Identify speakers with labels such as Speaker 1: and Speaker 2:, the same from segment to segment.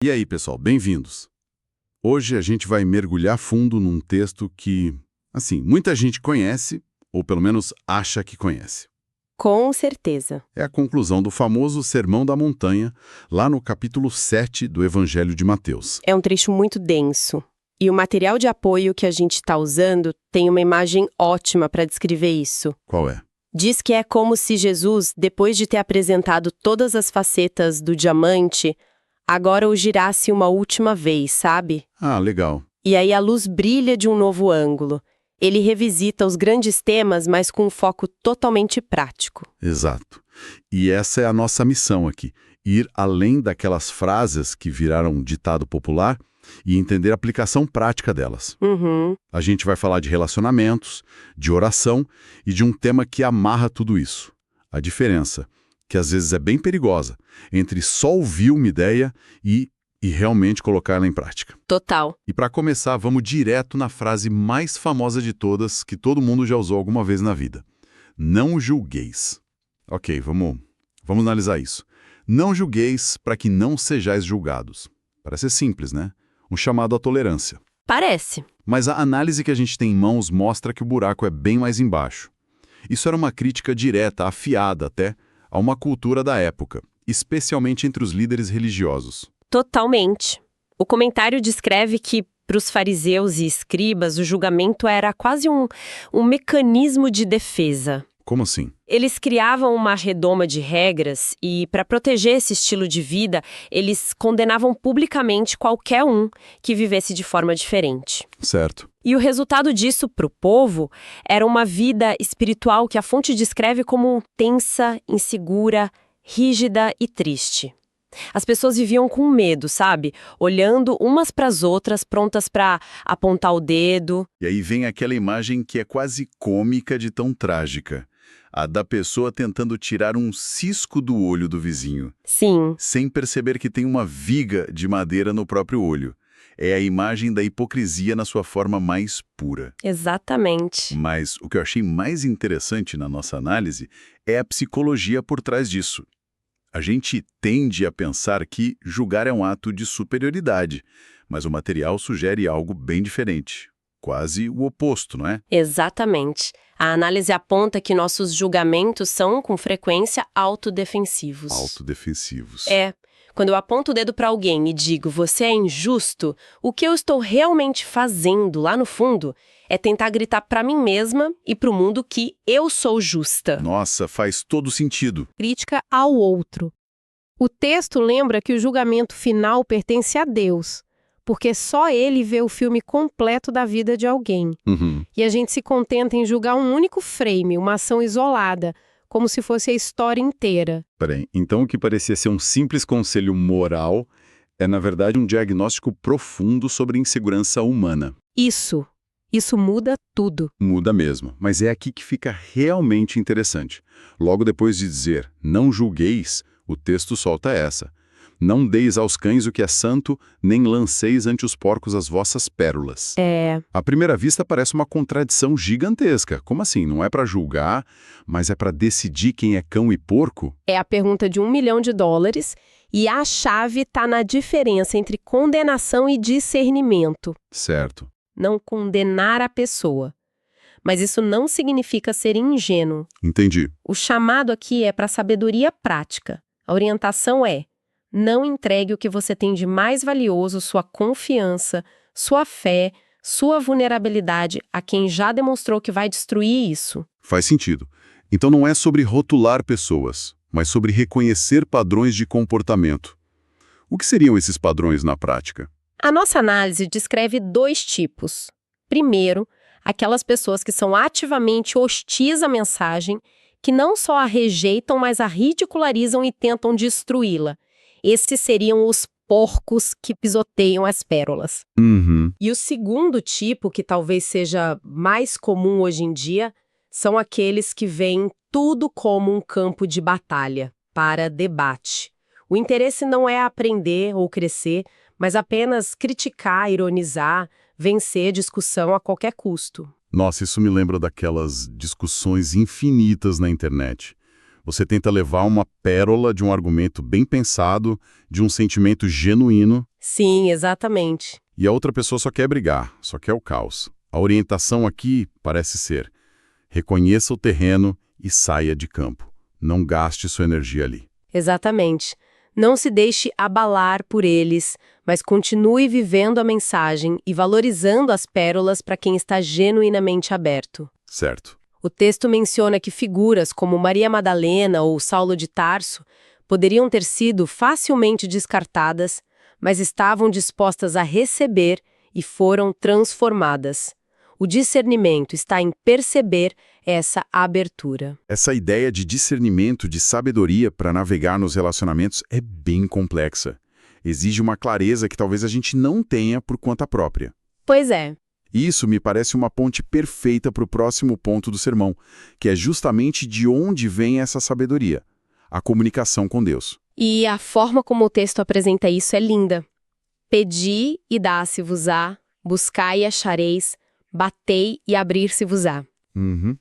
Speaker 1: E aí, pessoal, bem-vindos. Hoje a gente vai mergulhar fundo num texto que, assim, muita gente conhece, ou pelo menos acha que conhece.
Speaker 2: Com certeza.
Speaker 1: É a conclusão do famoso Sermão da Montanha, lá no capítulo 7 do Evangelho de Mateus.
Speaker 2: É um trecho muito denso. E o material de apoio que a gente está usando tem uma imagem ótima para descrever isso.
Speaker 1: Qual é?
Speaker 2: Diz que é como se Jesus, depois de ter apresentado todas as facetas do diamante, agora o girasse uma última vez, sabe?
Speaker 1: Ah, legal.
Speaker 2: E aí a luz brilha de um novo ângulo. Ele revisita os grandes temas, mas com um foco totalmente prático.
Speaker 1: Exato. E essa é a nossa missão aqui, ir além daquelas frases que viraram ditado popular e entender a aplicação prática delas.
Speaker 2: Uhum.
Speaker 1: A gente vai falar de relacionamentos, de oração e de um tema que amarra tudo isso. A diferença, que às vezes é bem perigosa, entre só ouvir uma ideia e realmente colocá-la em prática.
Speaker 2: Total.
Speaker 1: E para começar, vamos direto na frase mais famosa de todas, que todo mundo já usou alguma vez na vida. Não julgueis. Ok, vamos analisar isso. Não julgueis para que não sejais julgados. Parece simples, né? Um chamado à tolerância.
Speaker 2: Parece.
Speaker 1: Mas a análise que a gente tem em mãos mostra que o buraco é bem mais embaixo. Isso era uma crítica direta, afiada até, a uma cultura da época, especialmente entre os líderes religiosos.
Speaker 2: Totalmente. O comentário descreve que, para os fariseus e escribas, o julgamento era quase um mecanismo de defesa.
Speaker 1: Como assim?
Speaker 2: Eles criavam uma redoma de regras e, para proteger esse estilo de vida, eles condenavam publicamente qualquer um que vivesse de forma diferente.
Speaker 1: Certo.
Speaker 2: E o resultado disso para o povo era uma vida espiritual que a fonte descreve como tensa, insegura, rígida e triste. As pessoas viviam com medo, sabe? Olhando umas para as outras, prontas para apontar o dedo.
Speaker 1: E aí vem aquela imagem que é quase cômica de tão trágica. A da pessoa tentando tirar um cisco do olho do vizinho.
Speaker 2: Sim.
Speaker 1: Sem perceber que tem uma viga de madeira no próprio olho. É a imagem da hipocrisia na sua forma mais pura.
Speaker 2: Exatamente.
Speaker 1: Mas o que eu achei mais interessante na nossa análise é a psicologia por trás disso. A gente tende a pensar que julgar é um ato de superioridade, mas o material sugere algo bem diferente. Quase o oposto, não é?
Speaker 2: Exatamente. A análise aponta que nossos julgamentos são, com frequência, autodefensivos.
Speaker 1: Autodefensivos.
Speaker 2: É. Quando eu aponto o dedo para alguém e digo, você é injusto, o que eu estou realmente fazendo lá no fundo é tentar gritar para mim mesma e para o mundo que eu sou justa.
Speaker 1: Nossa, faz todo sentido.
Speaker 3: Crítica ao outro. O texto lembra que o julgamento final pertence a Deus, porque só Ele vê o filme completo da vida de alguém. E a gente se contenta em julgar um único frame, uma ação isolada, como se fosse a história inteira.
Speaker 1: Peraí, então o que parecia ser um simples conselho moral é, na verdade, um diagnóstico profundo sobre insegurança humana.
Speaker 3: Isso muda tudo.
Speaker 1: Muda mesmo, mas é aqui que fica realmente interessante. Logo depois de dizer, não julgueis, o texto solta essa. Não deis aos cães o que é santo, nem lanceis ante os porcos as vossas pérolas. À primeira vista parece uma contradição gigantesca. Como assim? Não é para julgar, mas é para decidir quem é cão e porco?
Speaker 3: É a pergunta de $1 milhão e a chave está na diferença entre condenação e discernimento.
Speaker 1: Certo.
Speaker 3: Não condenar a pessoa. Mas isso não significa ser ingênuo.
Speaker 1: Entendi.
Speaker 3: O chamado aqui é para sabedoria prática. A orientação é: não entregue o que você tem de mais valioso, sua confiança, sua fé, sua vulnerabilidade, a quem já demonstrou que vai destruir isso.
Speaker 1: Faz sentido. Então não é sobre rotular pessoas, mas sobre reconhecer padrões de comportamento. O que seriam esses padrões na prática?
Speaker 3: A nossa análise descreve 2 tipos. Primeiro, aquelas pessoas que são ativamente hostis à mensagem, que não só a rejeitam, mas a ridicularizam e tentam destruí-la. Esses seriam os porcos que pisoteiam as pérolas.
Speaker 2: E o segundo tipo, que talvez seja mais comum hoje em dia, são aqueles que veem tudo como um campo de batalha, para debate. O interesse não é aprender ou crescer, mas apenas criticar, ironizar, vencer discussão a qualquer custo.
Speaker 1: Nossa, isso me lembra daquelas discussões infinitas na internet. Você tenta levar uma pérola de um argumento bem pensado, de um sentimento genuíno,
Speaker 2: Sim, exatamente.
Speaker 1: E a outra pessoa só quer brigar, só quer o caos. A orientação aqui parece ser: reconheça o terreno e saia de campo. Não gaste sua energia ali.
Speaker 2: Exatamente. Não se deixe abalar por eles, mas continue vivendo a mensagem e valorizando as pérolas para quem está genuinamente aberto.
Speaker 1: Certo.
Speaker 2: O texto menciona que figuras como Maria Madalena ou Saulo de Tarso poderiam ter sido facilmente descartadas, mas estavam dispostas a receber e foram transformadas. O discernimento está em perceber essa abertura.
Speaker 1: Essa ideia de discernimento, de sabedoria para navegar nos relacionamentos é bem complexa. Exige uma clareza que talvez a gente não tenha por conta própria.
Speaker 2: Pois é.
Speaker 1: Isso me parece uma ponte perfeita para o próximo ponto do sermão, que é justamente de onde vem essa sabedoria: a comunicação com Deus.
Speaker 2: E a forma como o texto apresenta isso é linda. Pedi e dá-se-vos-á, buscai e achareis, batei e abrir-se-vos-á.
Speaker 1: Uhum.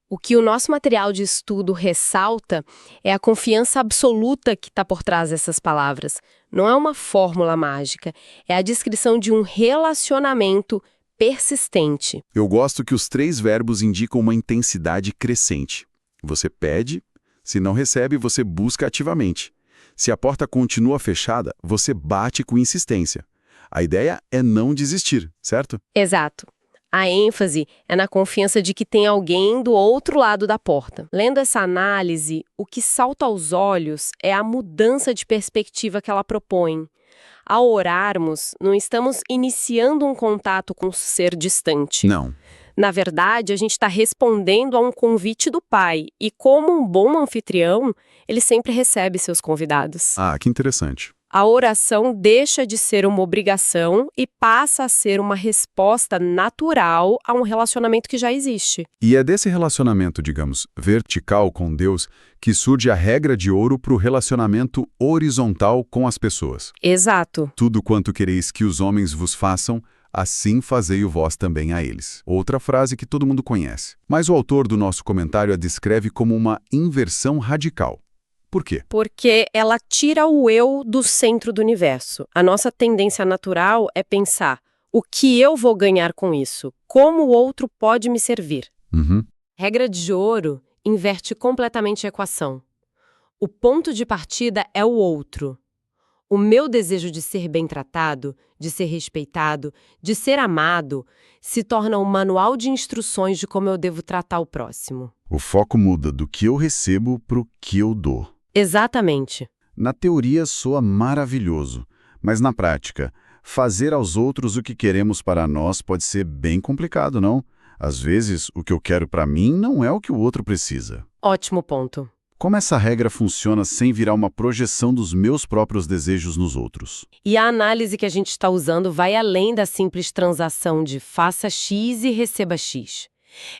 Speaker 2: O que o nosso material de estudo ressalta é a confiança absoluta que está por trás dessas palavras. Não é uma fórmula mágica, é a descrição de um relacionamento persistente.
Speaker 1: Eu gosto que os 3 verbos indicam uma intensidade crescente. Você pede, se não recebe, você busca ativamente. Se a porta continua fechada, você bate com insistência. A ideia é não desistir, certo?
Speaker 2: Exato. A ênfase é na confiança de que tem alguém do outro lado da porta. Lendo essa análise, o que salta aos olhos é a mudança de perspectiva que ela propõe. Ao orarmos, não estamos iniciando um contato com um ser distante.
Speaker 1: Não.
Speaker 2: Na verdade, a gente está respondendo a um convite do Pai, e como um bom anfitrião, ele sempre recebe seus convidados.
Speaker 1: Ah, que interessante.
Speaker 2: A oração deixa de ser uma obrigação e passa a ser uma resposta natural a um relacionamento que já existe.
Speaker 1: E é desse relacionamento, digamos, vertical com Deus, que surge a regra de ouro para o relacionamento horizontal com as pessoas.
Speaker 2: Exato.
Speaker 1: Tudo quanto quereis que os homens vos façam, assim fazei-o vós também a eles. Outra frase que todo mundo conhece. Mas o autor do nosso comentário a descreve como uma inversão radical. Por quê?
Speaker 2: Porque ela tira o eu do centro do universo. A nossa tendência natural é pensar: o que eu vou ganhar com isso? Como o outro pode me servir?
Speaker 1: Uhum.
Speaker 2: Regra de ouro inverte completamente a equação. O ponto de partida é o outro. O meu desejo de ser bem tratado, de ser respeitado, de ser amado, se torna um manual de instruções de como eu devo tratar o próximo.
Speaker 1: O foco muda do que eu recebo para o que eu dou.
Speaker 2: Exatamente.
Speaker 1: Na teoria soa maravilhoso, mas na prática, fazer aos outros o que queremos para nós pode ser bem complicado, não? Às vezes, o que eu quero para mim não é o que o outro precisa.
Speaker 2: Ótimo ponto.
Speaker 1: Como essa regra funciona sem virar uma projeção dos meus próprios desejos nos outros?
Speaker 2: E a análise que a gente está usando vai além da simples transação de faça X e receba X.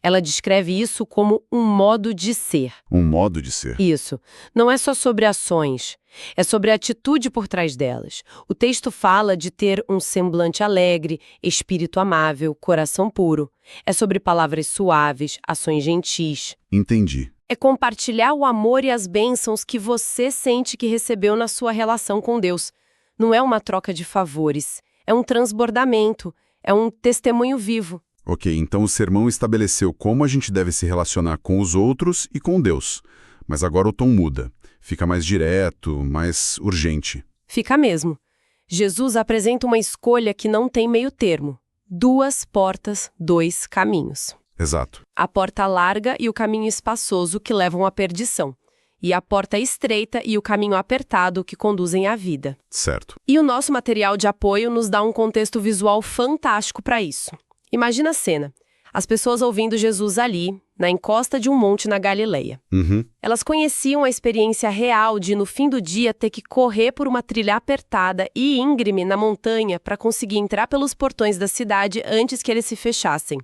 Speaker 2: Ela descreve isso como um modo de ser.
Speaker 1: Um modo de ser.
Speaker 2: Isso. Não é só sobre ações, é sobre a atitude por trás delas. O texto fala de ter um semblante alegre, espírito amável, coração puro. É sobre palavras suaves, ações gentis.
Speaker 1: Entendi.
Speaker 2: É compartilhar o amor e as bênçãos que você sente que recebeu na sua relação com Deus. Não é uma troca de favores, é um transbordamento, é um testemunho vivo.
Speaker 1: Ok, então o sermão estabeleceu como a gente deve se relacionar com os outros e com Deus. Mas agora o tom muda. Fica mais direto, mais urgente.
Speaker 2: Fica mesmo. Jesus apresenta uma escolha que não tem meio termo. 2 portas, 2 caminhos.
Speaker 1: Exato.
Speaker 2: A porta larga e o caminho espaçoso que levam à perdição. E a porta estreita e o caminho apertado que conduzem à vida.
Speaker 1: Certo.
Speaker 2: E o nosso material de apoio nos dá um contexto visual fantástico para isso. Imagina a cena. As pessoas ouvindo Jesus ali, na encosta de um monte na Galileia.
Speaker 1: Uhum.
Speaker 2: Elas conheciam a experiência real de, no fim do dia, ter que correr por uma trilha apertada e íngreme na montanha para conseguir entrar pelos portões da cidade antes que eles se fechassem.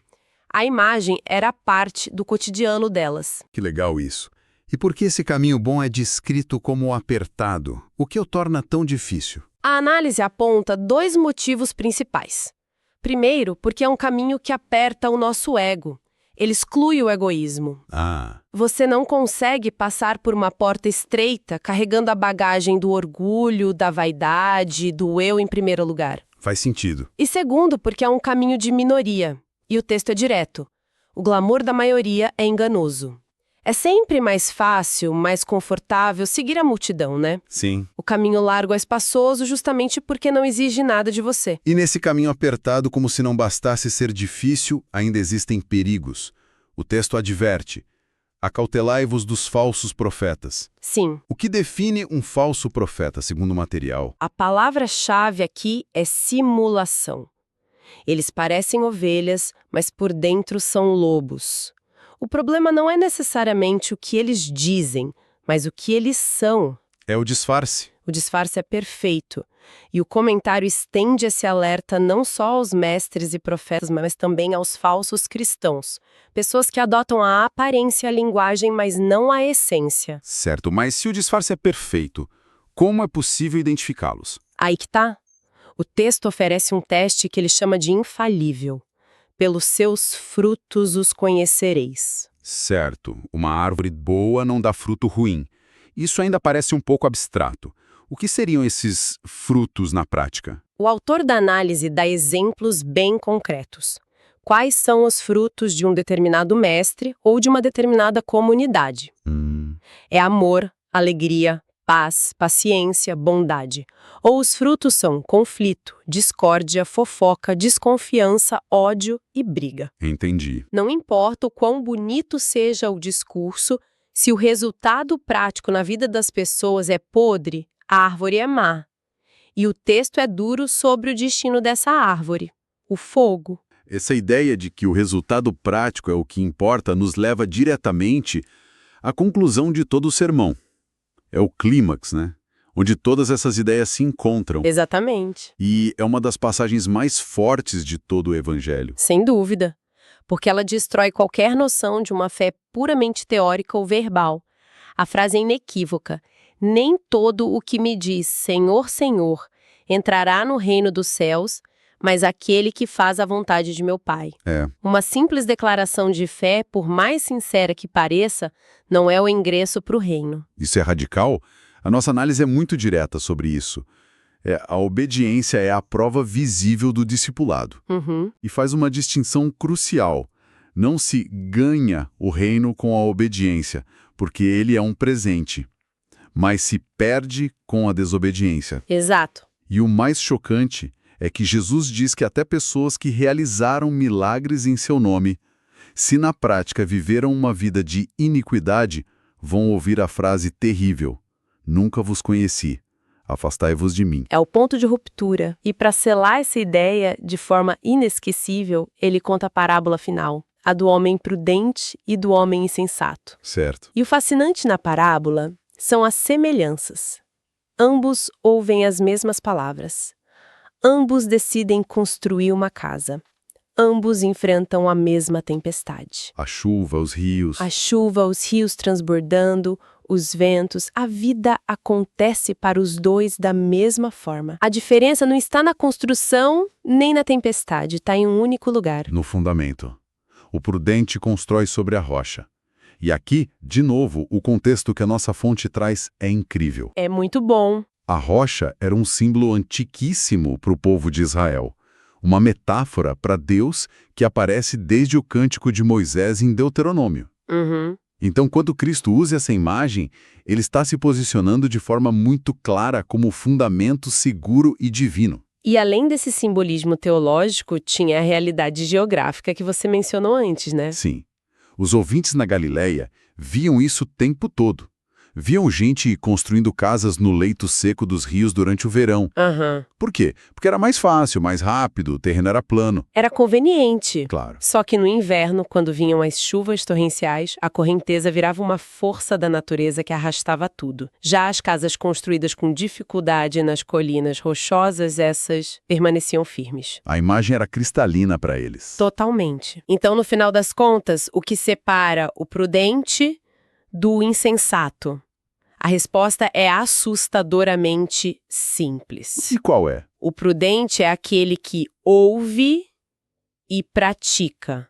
Speaker 2: A imagem era parte do cotidiano delas.
Speaker 1: Que legal isso. E por que esse caminho bom é descrito como apertado? O que o torna tão difícil?
Speaker 2: A análise aponta 2 motivos principais. Primeiro, porque é um caminho que aperta o nosso ego. Ele exclui o egoísmo.
Speaker 1: Ah,
Speaker 2: Você não consegue passar por uma porta estreita carregando a bagagem do orgulho, da vaidade, do eu em primeiro lugar.
Speaker 1: faz sentido.
Speaker 2: E segundo, porque é um caminho de minoria. E o texto é direto. O glamour da maioria é enganoso. É sempre mais fácil, mais confortável seguir a multidão, né?
Speaker 1: Sim.
Speaker 2: O caminho largo é espaçoso justamente porque não exige nada de você.
Speaker 1: E nesse caminho apertado, como se não bastasse ser difícil, ainda existem perigos. O texto adverte: acautelai-vos dos falsos profetas.
Speaker 2: Sim,
Speaker 1: O que define um falso profeta, segundo o material?
Speaker 2: a palavra-chave aqui é simulação. Eles parecem ovelhas, mas por dentro são lobos. O problema não é necessariamente o que eles dizem, mas o que eles são.
Speaker 1: É o disfarce.
Speaker 2: O disfarce é perfeito. E o comentário estende esse alerta não só aos mestres e profetas, mas também aos falsos cristãos. Pessoas que adotam a aparência e a linguagem, mas não a essência.
Speaker 1: Certo, mas se o disfarce é perfeito, como é possível identificá-los?
Speaker 2: Aí que tá. O texto oferece um teste que ele chama de infalível. Pelos seus frutos os conhecereis.
Speaker 1: Certo, uma árvore boa não dá fruto ruim. Isso ainda parece um pouco abstrato. O que seriam esses frutos na prática?
Speaker 2: O autor da análise dá exemplos bem concretos. Quais são os frutos de um determinado mestre ou de uma determinada comunidade? É amor, alegria, paz, paciência, bondade. Ou os frutos são conflito, discórdia, fofoca, desconfiança, ódio e briga.
Speaker 1: Entendi.
Speaker 2: Não importa o quão bonito seja o discurso, se o resultado prático na vida das pessoas é podre, a árvore é má. E o texto é duro sobre o destino dessa árvore, o fogo.
Speaker 1: Essa ideia de que o resultado prático é o que importa nos leva diretamente à conclusão de todo o sermão. É o clímax, né? Onde todas essas ideias se encontram.
Speaker 2: Exatamente.
Speaker 1: E é uma das passagens mais fortes de todo o Evangelho.
Speaker 2: Sem dúvida. Porque ela destrói qualquer noção de uma fé puramente teórica ou verbal. A frase é inequívoca. Nem todo o que me diz Senhor, Senhor entrará no reino dos céus, mas aquele que faz a vontade de meu Pai.
Speaker 1: É.
Speaker 2: Uma simples declaração de fé, por mais sincera que pareça, não é o ingresso para o reino.
Speaker 1: Isso é radical? A nossa análise é muito direta sobre isso. A obediência é a prova visível do discipulado.
Speaker 2: Uhum.
Speaker 1: E faz uma distinção crucial. Não se ganha o reino com a obediência, porque ele é um presente, mas se perde com a desobediência.
Speaker 2: Exato.
Speaker 1: E o mais chocante é que Jesus diz que até pessoas que realizaram milagres em seu nome, se na prática viveram uma vida de iniquidade, vão ouvir a frase terrível: nunca vos conheci, afastai-vos de mim.
Speaker 2: É o ponto de ruptura. E para selar essa ideia de forma inesquecível, ele conta a parábola final, a do homem prudente e do homem insensato.
Speaker 1: Certo.
Speaker 2: E o fascinante na parábola são as semelhanças. Ambos ouvem as mesmas palavras. Ambos decidem construir uma casa. Ambos enfrentam a mesma tempestade.
Speaker 1: A chuva, os rios.
Speaker 2: A chuva, os rios transbordando, os ventos, a vida acontece para os dois da mesma forma. A diferença não está na construção nem na tempestade, está em um único lugar.
Speaker 1: No fundamento. O prudente constrói sobre a rocha. E aqui, de novo, o contexto que a nossa fonte traz é incrível.
Speaker 2: É muito bom.
Speaker 1: A rocha era um símbolo antiquíssimo para o povo de Israel. Uma metáfora para Deus que aparece desde o cântico de Moisés em Deuteronômio.
Speaker 2: Uhum.
Speaker 1: Então, quando Cristo usa essa imagem, ele está se posicionando de forma muito clara como fundamento seguro e divino.
Speaker 2: E além desse simbolismo teológico, tinha a realidade geográfica que você mencionou antes, né?
Speaker 1: Sim. Os ouvintes na Galileia viam isso o tempo todo. Viam gente construindo casas no leito seco dos rios durante o verão.
Speaker 2: Aham.
Speaker 1: Por quê? Porque era mais fácil, mais rápido, o terreno era plano.
Speaker 2: Era conveniente.
Speaker 1: Claro.
Speaker 2: Só que no inverno, quando vinham as chuvas torrenciais, a correnteza virava uma força da natureza que arrastava tudo. Já as casas construídas com dificuldade nas colinas rochosas, essas permaneciam firmes.
Speaker 1: A imagem era cristalina para eles.
Speaker 2: Totalmente. Então, no final das contas, o que separa o prudente do insensato? A resposta é assustadoramente simples.
Speaker 1: E qual é?
Speaker 2: O prudente é aquele que ouve e pratica.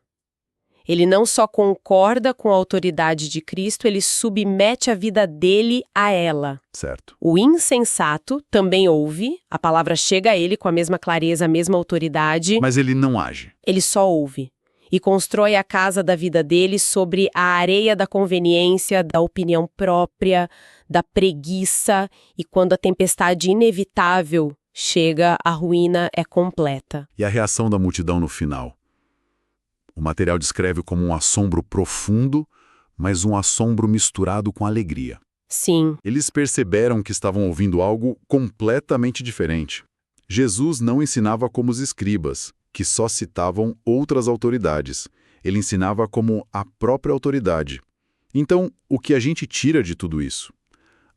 Speaker 3: Ele não só concorda com a autoridade de Cristo, ele submete a vida dele a ela.
Speaker 1: Certo.
Speaker 3: O insensato também ouve, a palavra chega a ele com a mesma clareza, a mesma autoridade.
Speaker 1: Mas ele não age.
Speaker 3: Ele só ouve. E constrói a casa da vida dele sobre a areia da conveniência, da opinião própria, da preguiça. E quando a tempestade inevitável chega, a ruína é completa.
Speaker 1: E a reação da multidão no final? O material descreve como um assombro profundo, mas um assombro misturado com alegria.
Speaker 3: Sim,
Speaker 1: Eles perceberam que estavam ouvindo algo completamente diferente. Jesus não ensinava como os escribas, que só citavam outras autoridades. Ele ensinava como a própria autoridade. Então, o que a gente tira de tudo isso?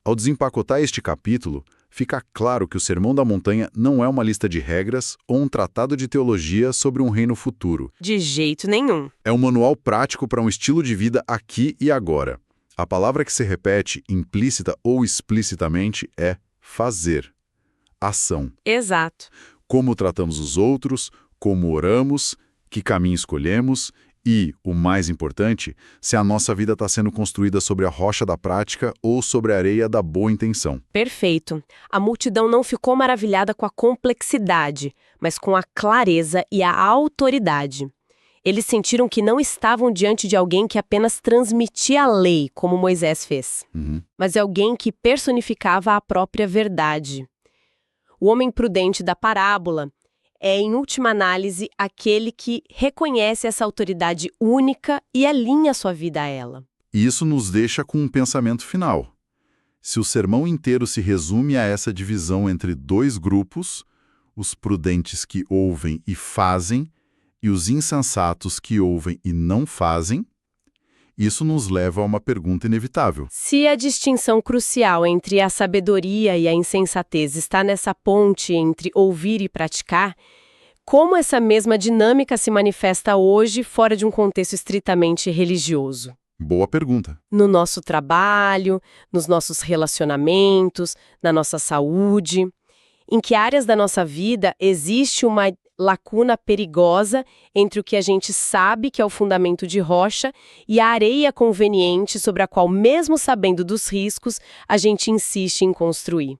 Speaker 1: Ao desempacotar este capítulo, fica claro que o Sermão da Montanha não é uma lista de regras ou um tratado de teologia sobre um reino futuro.
Speaker 2: De jeito nenhum.
Speaker 1: É um manual prático para um estilo de vida aqui e agora. A palavra que se repete, implícita ou explicitamente, é fazer. Ação.
Speaker 2: Exato.
Speaker 1: Como tratamos os outros, como oramos, que caminho escolhemos e, o mais importante, se a nossa vida está sendo construída sobre a rocha da prática ou sobre a areia da boa intenção.
Speaker 2: Perfeito. A multidão não ficou maravilhada com a complexidade, mas com a clareza e a autoridade. Eles sentiram que não estavam diante de alguém que apenas transmitia a lei, como Moisés fez, mas alguém que personificava a própria verdade. O homem prudente da parábola é, em última análise, aquele que reconhece essa autoridade única e alinha sua vida a ela.
Speaker 1: E isso nos deixa com um pensamento final. Se o sermão inteiro se resume a essa divisão entre dois grupos, os prudentes que ouvem e fazem, e os insensatos que ouvem e não fazem, isso nos leva a uma pergunta inevitável.
Speaker 2: Se a distinção crucial entre a sabedoria e a insensatez está nessa ponte entre ouvir e praticar, como essa mesma dinâmica se manifesta hoje fora de um contexto estritamente religioso?
Speaker 1: Boa pergunta.
Speaker 2: No nosso trabalho, nos nossos relacionamentos, na nossa saúde. Em que áreas da nossa vida existe uma lacuna perigosa entre o que a gente sabe que é o fundamento de rocha e a areia conveniente sobre a qual, mesmo sabendo dos riscos, a gente insiste em construir?